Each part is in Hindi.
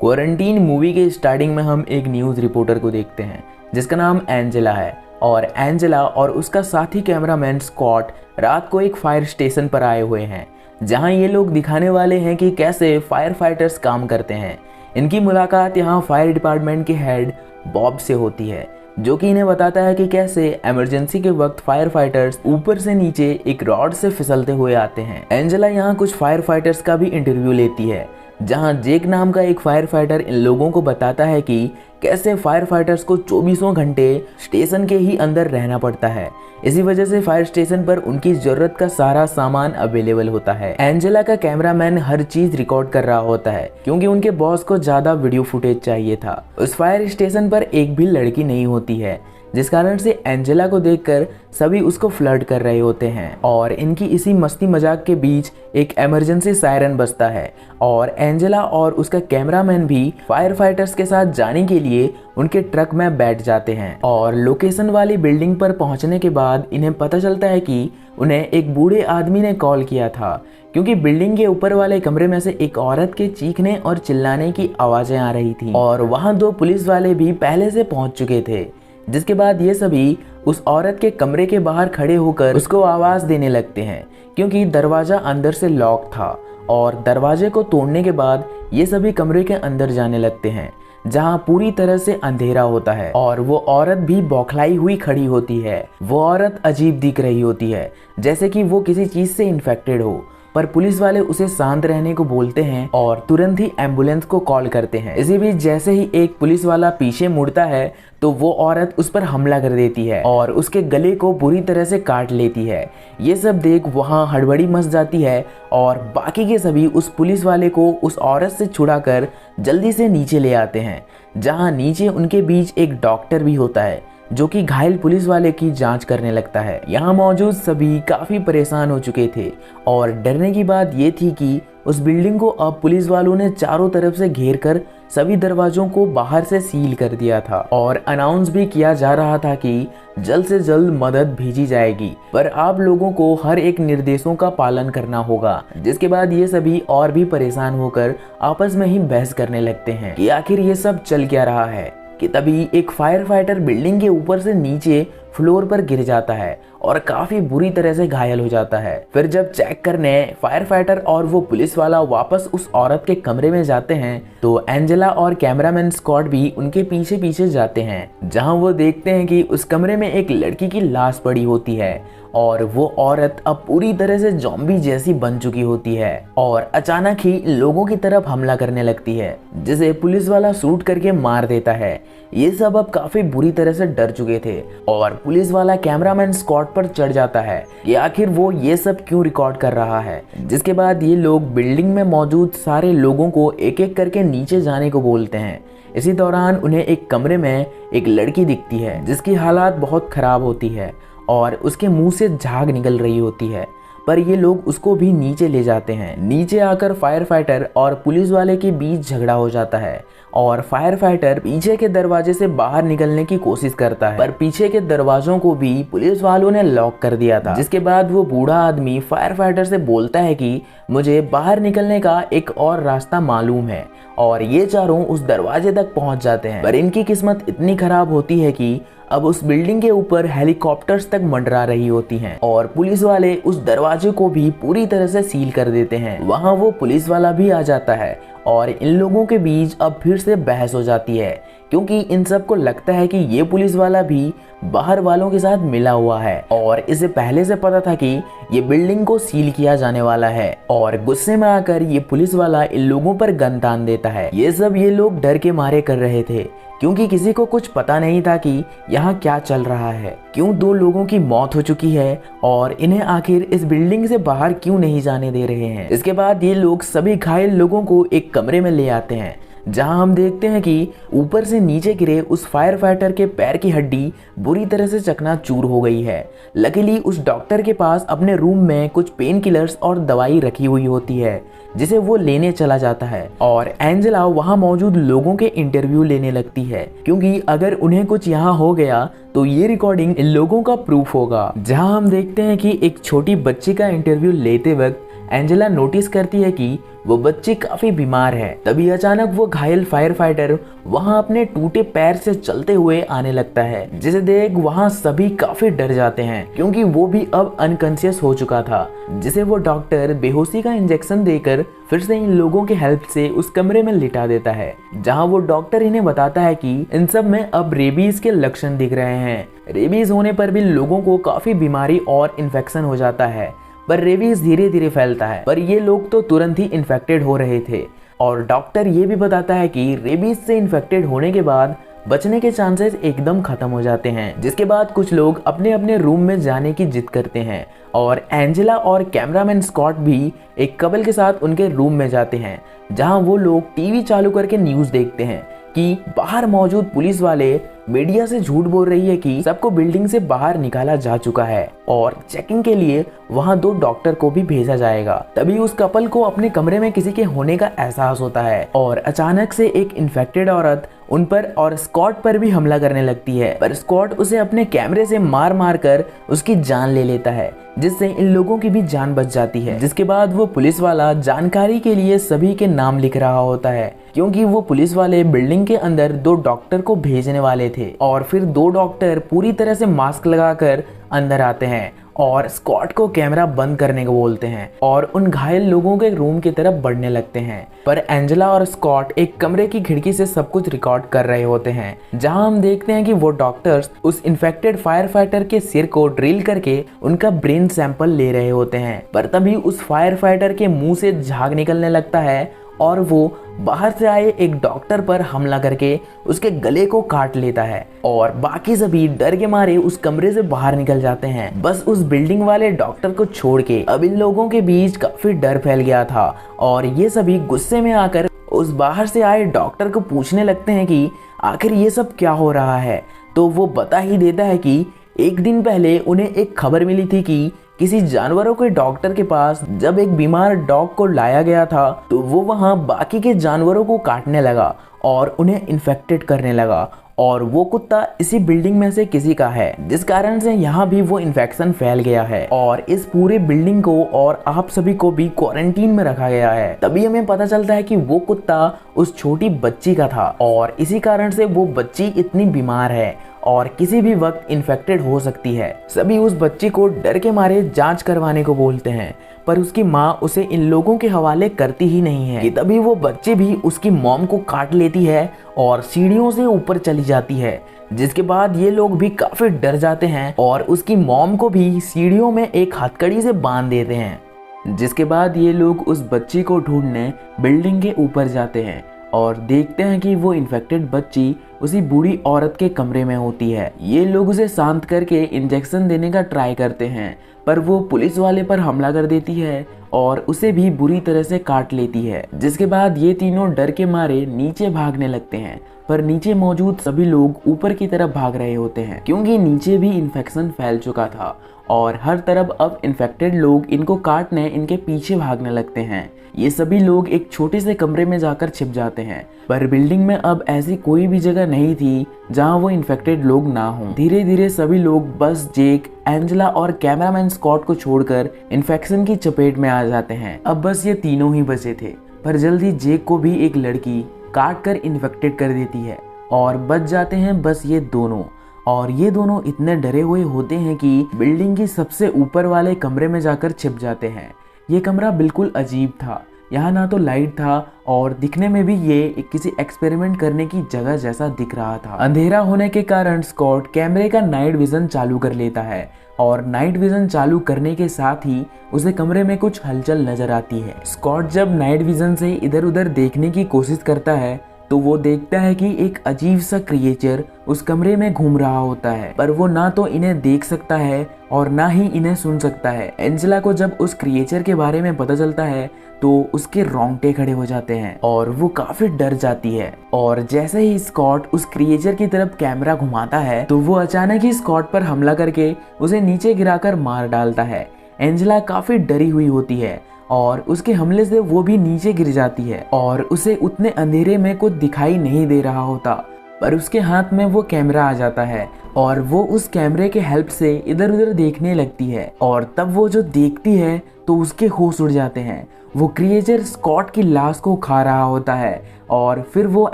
क्वारंटीन मूवी के स्टार्टिंग में हम एक न्यूज़ रिपोर्टर को देखते हैं जिसका नाम एंजेला है और एंजेला और उसका साथी कैमरामैन स्कॉट रात को एक फायर स्टेशन पर आए हुए हैं जहां ये लोग दिखाने वाले हैं कि कैसे फायर फाइटर्स काम करते हैं। इनकी मुलाकात यहाँ फायर डिपार्टमेंट के हेड बॉब से होती है जो कि इन्हें बताता है कि कैसे इमरजेंसी के वक्त फायर फाइटर्स ऊपर से नीचे एक रॉड से फिसलते हुए आते हैं। एंजेला यहाँ कुछ फायर फाइटर्स का भी इंटरव्यू लेती है जहां जेक नाम का एक फायर फाइटर इन लोगों को बताता है कि कैसे फायर फाइटर्स को 24 घंटे स्टेशन के ही अंदर रहना पड़ता है। इसी वजह से फायर स्टेशन पर उनकी जरूरत का सारा सामान अवेलेबल होता है। एंजेला का कैमरामैन हर चीज रिकॉर्ड कर रहा होता है क्योंकि उनके बॉस को ज्यादा वीडियो फुटेज चाहिए था। उस फायर स्टेशन पर एक भी लड़की नहीं होती है जिस कारण से एंजेला को देखकर सभी उसको फ्लर्ट कर रहे होते हैं और इनकी इसी मस्ती मजाक के बीच एक इमरजेंसी सायरन बजता है और एंजेला और उसका कैमरामैन भी फायर फाइटर्स के साथ जाने के लिए उनके ट्रक में बैठ जाते हैं। और लोकेशन वाली बिल्डिंग पर पहुंचने के बाद इन्हें पता चलता है कि उन्हें एक बूढ़े आदमी ने कॉल किया था क्योंकि बिल्डिंग के ऊपर वाले कमरे में से एक औरत के चीखने और चिल्लाने की आवाजें आ रही थी और वहां 2 पुलिस वाले भी पहले से पहुंच चुके थे। जिसके बाद ये सभी उस औरत के कमरे के बाहर खड़े होकर उसको आवाज देने लगते हैं क्योंकि दरवाजा अंदर से लॉक था और दरवाजे को तोड़ने के बाद ये सभी कमरे के अंदर जाने लगते हैं जहां पूरी तरह से अंधेरा होता है और वो औरत भी बौखलाई हुई खड़ी होती है। वो औरत अजीब दिख रही होती है जैसे कि वो किसी चीज से इन्फेक्टेड हो, पर पुलिस वाले उसे शांत रहने को बोलते हैं और तुरंत ही एम्बुलेंस को कॉल करते हैं। इसी बीच जैसे ही एक पुलिस वाला पीछे मुड़ता है तो वो औरत उस पर हमला कर देती है और उसके गले को बुरी तरह से काट लेती है। ये सब देख वहाँ हड़बड़ी मच जाती है और बाकी के सभी उस पुलिस वाले को उस औरत से छुड़ाकर जल्दी से नीचे ले आते हैं जहाँ नीचे उनके बीच एक डॉक्टर भी होता है जो कि घायल पुलिस वाले की जांच करने लगता है। यहाँ मौजूद सभी काफी परेशान हो चुके थे और डरने की बात ये थी कि उस बिल्डिंग को अब पुलिस वालों ने चारों तरफ से घेर कर सभी दरवाजों को बाहर से सील कर दिया था और अनाउंस भी किया जा रहा था कि जल्द से जल्द मदद भेजी जाएगी, पर आप लोगों को हर एक निर्देशों का पालन करना होगा। जिसके बाद ये सभी और भी परेशान होकर आपस में ही बहस करने लगते हैं कि आखिर ये सब चल क्या रहा है कि तभी एक फायर फाइटर बिल्डिंग के ऊपर से नीचे फ्लोर पर गिर जाता है और काफी बुरी तरह से घायल हो जाता है। फिर जब चेक करने फायर फाइटर और वो पुलिस वाला वापस उस औरत के कमरे में जाते हैं तो एंजेला और कैमरामैन स्कॉट भी उनके पीछे पीछे जाते हैं जहां वो देखते हैं कि उस कमरे में एक लड़की की लाश पड़ी होती है और वो औरत अब पूरी तरह से ज़ॉम्बी जैसी बन चुकी होती है और अचानक ही लोगों की तरफ हमला करने लगती है जिसे पुलिस वाला शूट करके मार देता है। ये सब अब काफी बुरी तरह से डर चुके थे और पुलिस वाला कैमरामैन स्कॉट पर चढ़ जाता है कि आखिर वो ये सब क्यों रिकॉर्ड कर रहा है। जिसके बाद ये लोग बिल्डिंग में मौजूद सारे लोगों को एक एक करके नीचे जाने को बोलते हैं। इसी दौरान उन्हें एक कमरे में एक लड़की दिखती है जिसकी हालात बहुत खराब होती है और उसके मुंह से झाग निकल रही होती है, पर ये लोग उसको भी नीचे ले जाते हैं। नीचे आकर फायर फाइटर और पुलिस वाले के बीच झगड़ा हो जाता है और फायर फाइटर पीछे के दरवाजे से बाहर निकलने की कोशिश करता है, पर पीछे के दरवाजों को भी पुलिस वालों ने लॉक कर दिया था। जिसके बाद वो बूढ़ा आदमी फायर फाइटर से बोलता है कि मुझे बाहर निकलने का एक और रास्ता मालूम है और ये चारों उस दरवाजे तक पहुंच जाते हैं। पर इनकी किस्मत इतनी खराब होती है कि अब उस बिल्डिंग के ऊपर हेलीकॉप्टर्स तक मंडरा रही होती हैं और पुलिस वाले उस दरवाजे को भी पूरी तरह से सील कर देते हैं। वहां वो पुलिस वाला भी आ जाता है और इन लोगों के बीच अब फिर से बहस हो जाती है क्योंकि इन सबको लगता है कि ये पुलिस वाला भी बाहर वालों के साथ मिला हुआ है और इसे पहले से पता था कि ये बिल्डिंग को सील किया जाने वाला है और गुस्से में आकर ये पुलिस वाला इन लोगों पर गन तान देता है। ये सब ये लोग डर के मारे कर रहे थे क्योंकि किसी को कुछ पता नहीं था कि यहाँ क्या चल रहा है, क्यों 2 लोगों की मौत हो चुकी है और इन्हें आखिर इस बिल्डिंग से बाहर क्यों नहीं जाने दे रहे हैं। इसके बाद ये लोग सभी घायल लोगों को एक कमरे में ले आते हैं जहां हम देखते हैं कि ऊपर से नीचे गिरे उस फायर फाइटर के पैर की हड्डी बुरी तरह से चकनाचूर हो गई है। लकीली उस डॉक्टर के पास अपने रूम में कुछ पेन किलर्स और दवाई रखी हुई होती है जिसे वो लेने चला जाता है और एंजेला वहां मौजूद लोगों के इंटरव्यू लेने लगती है क्योंकि अगर उन्हें कुछ यहाँ हो गया तो ये रिकॉर्डिंग इन लोगों का प्रूफ होगा। जहां हम देखते हैं कि एक छोटी बच्ची का इंटरव्यू लेते वक्त एंजेला नोटिस करती है कि वो बच्ची काफी बीमार है। तभी अचानक वो घायल फायर फाइटर वहां अपने टूटे पैर से चलते हुए आने लगता है, जिसे देख वहां सभी काफी डर जाते हैं क्योंकि वो भी अब अनकॉन्शियस हो चुका था, जिसे वो डॉक्टर बेहोशी का इंजेक्शन देकर फिर से इन लोगों के हेल्प से उस कमरे में लिटा देता है, जहां वो डॉक्टर इन्हें बताता है कि इन सब में अब रेबीज के लक्षण दिख रहे हैं। रेबीज होने पर भी लोगों को काफी बीमारी और इन्फेक्शन हो जाता है, पर रेबीज धीरे धीरे फैलता है। पर ये लोग तो तुरंत ही इन्फेक्टेड हो रहे थे और डॉक्टर ये भी बताता है कि रेबीज से इन्फेक्टेड होने के बाद बचने के चांसेस एकदम खत्म हो जाते हैं। जिसके बाद कुछ लोग अपने अपने रूम में जाने की जिद करते हैं और एंजेला और कैमरामैन स्कॉट भी एक कपल के साथ उनके रूम में जाते हैं, जहां वो लोग टीवी चालू करके न्यूज़ देखते हैं कि बाहर मौजूद पुलिस वाले मीडिया से झूठ बोल रही है कि सबको बिल्डिंग से बाहर निकाला जा चुका है और चेकिंग के लिए वहां 2 डॉक्टर को भी भेजा जाएगा। तभी उस कपल को अपने कमरे में किसी के होने का एहसास होता है और अचानक से एक इन्फेक्टेड औरत उन पर और स्कॉट पर भी हमला करने लगती है, पर स्कॉट उसे अपने कैमरे से मार मार कर उसकी जान ले लेता है, जिससे इन लोगों की भी जान बच जाती है। जिसके बाद वो पुलिस वाला जानकारी के लिए सभी के नाम लिख रहा होता है, क्योंकि वो पुलिस वाले बिल्डिंग के अंदर 2 डॉक्टर को भेजने वाले थे और फिर 2 डॉक्टर पूरी तरह से मास्क लगाकर अंदर आते हैं और स्कॉट को कैमरा बंद करने को बोलते हैं और उन घायल लोगों के रूम की तरफ बढ़ने लगते हैं। पर एंजेला और स्कॉट एक कमरे की खिड़की से सब कुछ रिकॉर्ड कर रहे होते हैं, जहां हम देखते हैं कि वो डॉक्टर्स उस इन्फेक्टेड फायर फाइटर के सिर को ड्रिल करके उनका ब्रेन सैंपल ले रहे होते हैं। पर तभी उस फायर फाइटर के मुंह से झाग निकलने लगता है और वो बाहर से आए एक डॉक्टर पर हमला करके उसके गले को काट लेता है और बाकी सभी डर के मारे उस कमरे से बाहर निकल जाते हैं, बस उस बिल्डिंग वाले डॉक्टर को छोड़ के। अब इन लोगों के बीच काफी डर फैल गया था और ये सभी गुस्से में आकर उस बाहर से आए डॉक्टर को पूछने लगते हैं कि आखिर ये सब क्या हो रहा है। तो वो बता ही देता है कि एक दिन पहले उन्हें एक खबर मिली थी कि किसी जानवरों के डॉक्टर के पास जब एक बीमार डॉग को लाया गया था तो वो वहां बाकी के जानवरों को काटने लगा और उन्हें इन्फेक्टेड करने लगा और वो कुत्ता इसी बिल्डिंग में से किसी का है, जिस कारण से यहाँ भी वो इन्फेक्शन फैल गया है और इस पूरे बिल्डिंग को और आप सभी को भी क्वारंटीन में रखा गया है। तभी हमें पता चलता है कि वो कुत्ता उस छोटी बच्ची का था और इसी कारण से वो बच्ची इतनी बीमार है और किसी भी वक्त इन्फेक्टेड हो सकती है। सभी उस बच्ची को डर के मारे जांच करवाने को बोलते हैं, पर उसकी माँ उसे इन लोगों के हवाले करती ही नहीं है कि तभी वो बच्ची भी उसकी मॉम को काट लेती है और सीढ़ियों से ऊपर चली जाती है, जिसके बाद ये लोग भी काफी डर जाते हैं और उसकी मॉम को भी सीढ़ियों में एक हथकड़ी से बांध देते हैं। जिसके बाद ये लोग उस बच्ची को ढूंढने बिल्डिंग के ऊपर जाते हैं और देखते हैं कि वो इन्फेक्टेड बच्ची उसी बूढ़ी औरत के कमरे में होती है। ये लोग उसे शांत करके इंजेक्शन देने का ट्राई करते हैं, पर वो पुलिस वाले पर हमला कर देती है और उसे भी बुरी तरह से काट लेती है। जिसके बाद ये तीनों डर के मारे नीचे भागने लगते हैं, पर नीचे मौजूद सभी लोग ऊपर की तरफ भाग रहे होते हैं, क्योंकि नीचे भी इन्फेक्शन फैल चुका था और हर तरफ अब इन्फेक्टेड लोग इनको काटने इनके पीछे भागने लगते हैं। ये सभी लोग एक छोटे से कमरे में जाकर छिप जाते हैं, पर बिल्डिंग में अब ऐसी कोई भी जगह नहीं थी जहां वो इन्फेक्टेड लोग ना हों। धीरे धीरे सभी लोग बस जेक, एंजेला और कैमरामैन स्कॉट को छोड़कर इन्फेक्शन की चपेट में आ जाते हैं। अब बस ये तीनों ही बचे थे, पर जल्दी जेक को भी एक लड़की काट कर इन्फेक्टेड कर देती है और बच जाते हैं बस ये दोनों। और ये दोनों इतने डरे हुए होते हैं कि बिल्डिंग की सबसे ऊपर वाले कमरे में जाकर छिप जाते हैं। ये कमरा बिल्कुल अजीब था, यहाँ ना तो लाइट था और दिखने में भी ये किसी एक्सपेरिमेंट करने की जगह जैसा दिख रहा था। अंधेरा होने के कारण स्कॉट कैमरे का नाइट विजन चालू कर लेता है और नाइट विजन चालू करने के साथ ही उसे कमरे में कुछ हलचल नजर आती है। स्कॉट जब नाइट विजन से इधर उधर देखने की कोशिश करता है तो वो देखता है कि एक अजीब सा क्रिएचर उस कमरे में घूम रहा होता है, पर वो ना तो इन्हें देख सकता है और ना ही इन्हें सुन सकता है। एंजेला को जब उस क्रिएचर के बारे में पता चलता है तो उसके रोंगटे खड़े हो जाते हैं और वो काफी डर जाती है। और जैसे ही स्कॉट उस क्रिएचर की तरफ कैमरा घुमाता है तो वो अचानक ही स्कॉट पर हमला करके उसे नीचे गिराकर मार डालता है। एंजेला काफी डरी हुई होती है और उसके हमले से वो भी नीचे गिर जाती है और उसे उतने अंधेरे में कुछ दिखाई नहीं दे रहा होता। पर उसके हाथ में वो कैमरा आ जाता है और वो उस कैमरे के हेल्प से इधर उधर देखने लगती है और तब वो जो देखती है तो उसके होश उड़ जाते हैं। वो क्रिएचर स्कॉट की लाश को खा रहा होता है और फिर वो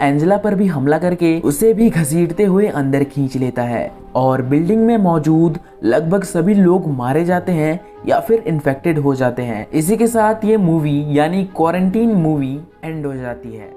एंजेला पर भी हमला करके उसे भी घसीटते हुए अंदर खींच लेता है और बिल्डिंग में मौजूद लगभग सभी लोग मारे जाते हैं या फिर इन्फेक्टेड हो जाते हैं। इसी के साथ ये मूवी यानी क्वारंटीन मूवी एंड हो जाती है।